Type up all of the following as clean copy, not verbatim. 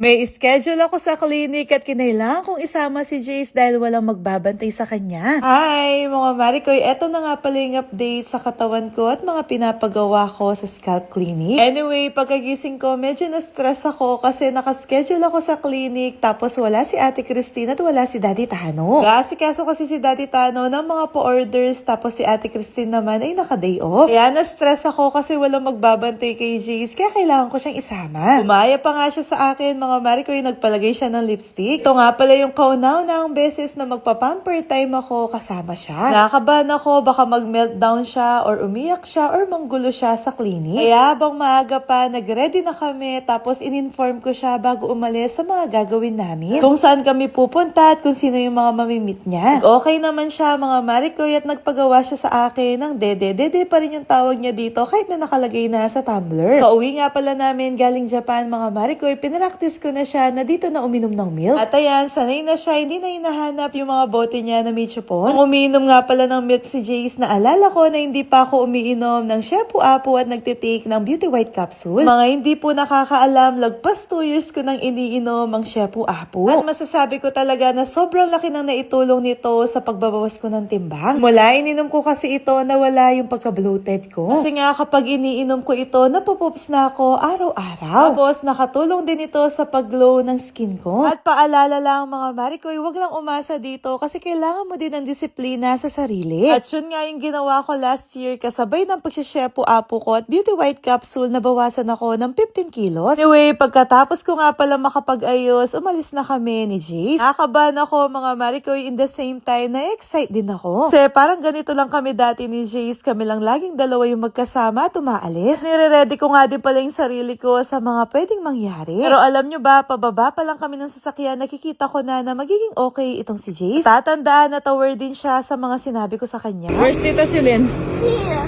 May schedule ako sa clinic at kinailangan kong isama si Jace dahil walang magbabantay sa kanya. Hi mga Marikoy, eto na nga pala yung update sa katawan ko at mga pinapagawa ko sa scalp clinic. Anyway, pagkagising ko, medyo na-stress ako kasi nakaschedule ako sa clinic tapos wala si Ate Christine at wala si Daddy Tano. Kaso kasi si Daddy Tano ng mga pa-orders tapos si Ate Christine naman ay naka-day off. Kaya na-stress ako kasi walang magbabantay kay Jace kaya kailangan ko siyang isama. Umaya pa nga siya sa akin mga Marikoy, nagpalagay siya ng lipstick. Ito nga pala yung kauna-unahang beses na magpa-pamper time ako kasama siya. Nakakabahan ako, baka mag-meltdown siya or umiyak siya or manggulo siya sa clinic. Kaya habang maaga pa, nag-ready na kami tapos in-inform ko siya bago umalis sa mga gagawin namin. Kung saan kami pupunta at kung sino yung mga mamimit niya. Okay naman siya mga Marikoy at nagpagawa siya sa akin ng dede. Dede pa rin yung tawag niya dito kahit na nakalagay na sa tumbler. Kauwi nga pala namin galing Japan mga Marikoy, pinractice ko na siya na dito na uminom ng milk. At ayan, sanay na siya, hindi na hinahanap yung mga bote niya na Michupon. Kung umiinom nga pala ng milk si Jace, naalala ko na hindi pa ako umiinom ng Shepu Apo at nagtitake ng Beauty White Capsule. Mga hindi po nakakaalam, lagpas 2 years ko nang iniinom ang Shepu Apo. At masasabi ko talaga na sobrang laki nang naitulong nito sa pagbabawas ko ng timbang. Mula ininom ko kasi ito, nawala yung pagka-bloated ko. Kasi nga kapag iniinom ko ito, napupups na ako araw-araw. Tapos nakatulong din ito sa pag-glow ng skin ko. At paalala lang mga Marikoy, wag lang umasa dito kasi kailangan mo din ng disiplina sa sarili. At yun nga yung ginawa ko last year kasabay ng pagsishepu apo ko at Beauty White Capsule, nabawasan ako ng 15 kilos. Anyway, pagkatapos ko nga pala makapag-ayos, umalis na kami ni Jace. Nakakabahan ako mga Marikoy, in the same time na-excite din ako. Kasi parang ganito lang kami dati ni Jace, kami lang laging dalawa yung magkasama at umaalis. Nire-ready ko nga din pala yung sarili ko sa mga pwedeng mangyari. Pero alam nyo ba, pababa pa lang kami ng sasakyan, nakikita ko na magiging okay itong si Jace. Tatandaan na tower din siya sa mga sinabi ko sa kanya. Where's Tita Celine? Here.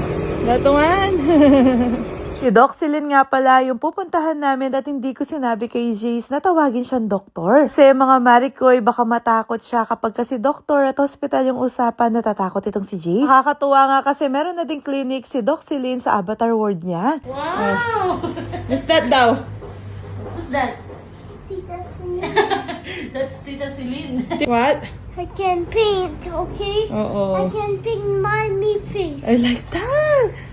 Datungan! Si Doc Celine nga pala yung pupuntahan namin at hindi ko sinabi kay Jace na tawagin siyang doktor. Kasi mga Marikoy, baka matakot siya kapag kasi doktor at hospital yung usapan, natatakot itong si Jace. Nakakatuwa nga kasi meron na ding clinic si Doc Celine sa Avatar World niya. Wow! Who's that daw? Who's that? Tita Celine. That's Tita Celine. What? I can paint, okay? I Oo. can paint my me face. I like that.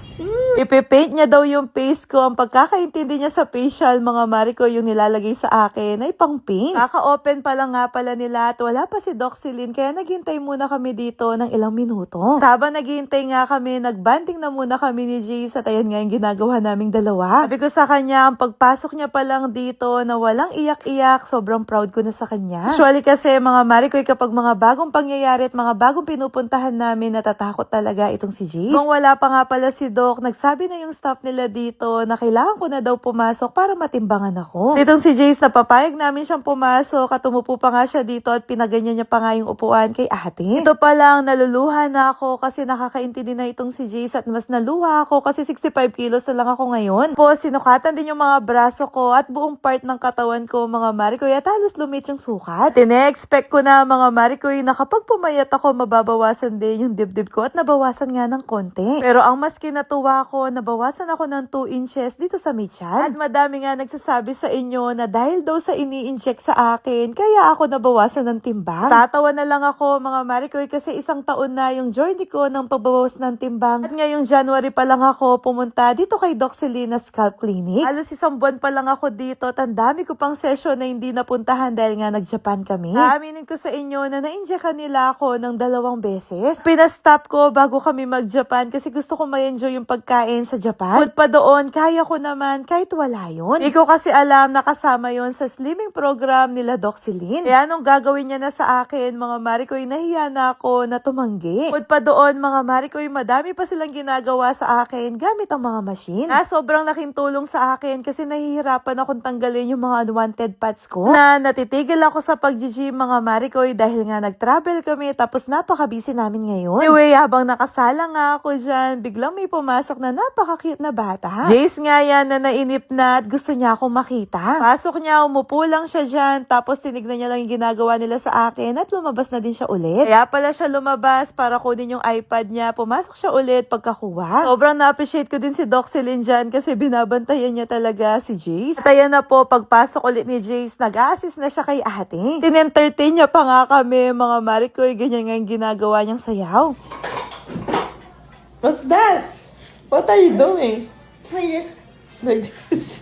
Ipipaint niya daw yung face ko. Ang pagkakaintindi niya sa facial, mga Mariko, yung nilalagay sa akin ay pang paint. Kaka-open pa lang nga pala nila at wala pa si Doc Celine kaya naghintay muna kami dito ng ilang minuto. Habang naghintay nga kami, nagbanding na muna kami ni Jace at ayan nga yung ginagawa naming dalawa. Sabi ko sa kanya, ang pagpasok niya pa lang dito na walang iyak-iyak, sobrang proud ko na sa kanya. Usually kasi mga Marikoy, kapag mga bagong pangyayari at mga bagong pinupuntahan namin, natatakot talaga itong si Jace. Kung wala pa nga pala si Doc, nagsabi na yung staff nila dito na kailangan ko na daw pumasok para matimbangan ako. Ditong si Jace, napapayag namin siyang pumasok at umupo pa nga siya dito at pinaganyan niya pa nga yung upuan kay ate. Ito pa lang, naluluha na ako kasi nakakaintindi na itong si Jace at mas naluha ako kasi 65 kilos na lang ako ngayon. Tapos sinukatan din yung mga braso ko at buong part ng katawan ko mga Marikoy at halos lumit yung sukat. Tine-expect ko na mga Marikoy na kapag pumayat ako, mababawasan din yung dibdib ko at nabawasan nga ng konti. Pero ang mas kinatuwa ko, nabawasan ako ng 2 inches dito sa may tiyan. At madami nga nagsasabi sa inyo na dahil daw sa ini-inject sa akin, kaya ako nabawasan ng timbang. Tatawa na lang ako mga Marikoy kasi 1 taon na yung journey ko ng pagbawas ng timbang. At ngayong January pa lang ako pumunta dito kay Doc Celine Scalp Clinic. Halos 1 buwan pa lang ako dito at ang dami ko pang session na hindi napuntahan dahil nga nag-Japan kami. Aaminin ko sa inyo na na-injectan nila ako ng 2 beses. Pinastop ko bago kami mag-Japan kasi gusto ko ma-enjoy yung pagkain sa Japan. Food pa doon, kaya ko naman kahit wala yun. Hindi ko kasi alam na kasama yun sa slimming program nila Doc Celine. Kaya anong gagawin niya na sa akin, mga Marikoy, nahiya na ako na tumanggi. Food pa doon, mga Marikoy, madami pa silang ginagawa sa akin gamit ang mga machine. Sobrang laking tulong sa akin kasi nahihirapan akong tanggalin yung mga unwanted parts ko. Na natitigil ako sa pag-gym, mga Marikoy, dahil nga nag-travel kami tapos napaka-busy namin ngayon. Anyway, habang nakasala nga ako dyan, biglang may pumasok pumasok na napaka-cute na bata. Jace nga yan na nainip na at gusto niya akong makita. Pasok niya, umupo lang siya dyan, tapos tinignan niya lang yung ginagawa nila sa akin at lumabas na din siya ulit. Kaya pala siya lumabas para kunin yung iPad niya. Pumasok siya ulit pagkakuha. Sobrang na-appreciate ko din si Doc Celine dyan kasi binabantayan niya talaga si Jace. At ayan na po, pagpasok ulit ni Jace, nag-a-assist na siya kay ate. Tinentertain niya pa nga kami, mga Marikoy, ganyan nga yung ginagawa niyang sayaw. What's that? What are you doing? Like this.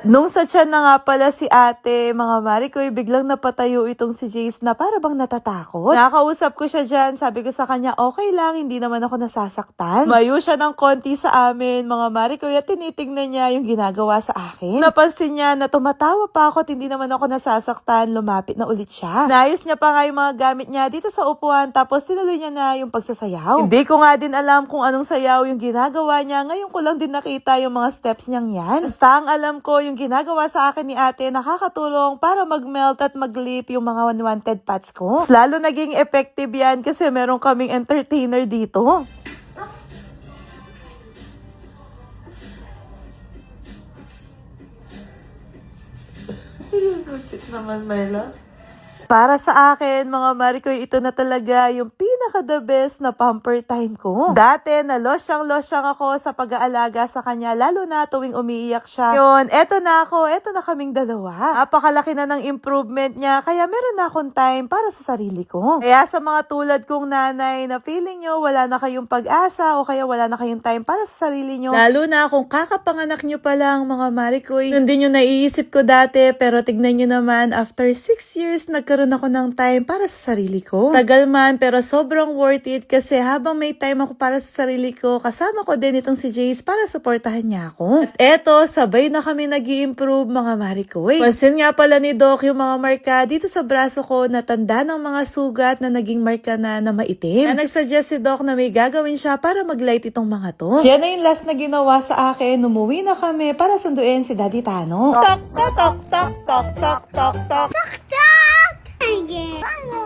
Nung sa tiyan na nga pala si ate, mga Marikoy, biglang napatayo itong si Jace na para bang natatakot. Nakausap ko siya dyan, sabi ko sa kanya, okay lang, hindi naman ako nasasaktan. Mayo siya ng konti sa amin, mga Marikoy, at tinitignan niya yung ginagawa sa akin. Napansin niya na tumatawa pa ako at hindi naman ako nasasaktan, lumapit na ulit siya. Naayos niya pa nga yung mga gamit niya dito sa upuan, tapos tinuloy niya na yung pagsasayaw. Hindi ko nga din alam kung anong sayaw yung ginagawa niya, ngayon ko lang din nakita yung mga steps niyang yan. Basta ang alam ko, yung ginagawa sa akin ni ate nakakatulong para mag-melt at mag-lip yung mga unwanted parts ko. Lalo naging effective yan kasi meron kaming entertainer dito. naman, Myla. Para sa akin, mga Marikoy, ito na talaga yung pinaka-the best na pamper time ko. Dati, losyang ako sa pag-aalaga sa kanya, lalo na tuwing umiiyak siya. Yun, eto na kaming dalawa. Napakalaki na ng improvement niya, kaya meron na akong time para sa sarili ko. Kaya sa mga tulad kong nanay na feeling nyo wala na kayong pag-asa o kaya wala na kayong time para sa sarili nyo, lalo na kung kakapanganak nyo pa lang, mga Marikoy, hindi nyo naiisip ko dati, pero tignan nyo naman, after 6 years, nagkaroon ako ng time para sa sarili ko. Tagal man, pero sobrang worth it kasi habang may time ako para sa sarili ko, kasama ko din itong si Jace para suportahan niya ako. At eto, sabay na kami nag-i-improve, mga Marikoy. Pansin nga pala ni Doc yung mga marka dito sa braso ko na tanda ng mga sugat na naging marka na maitim. Na nagsuggest si Doc na may gagawin siya para mag-light itong mga to. Yan na yung last na ginawa sa akin. Umuwi na kami para sunduin si Daddy Tano. Tok, tok, tok, tok, tok, tok, tok. Again.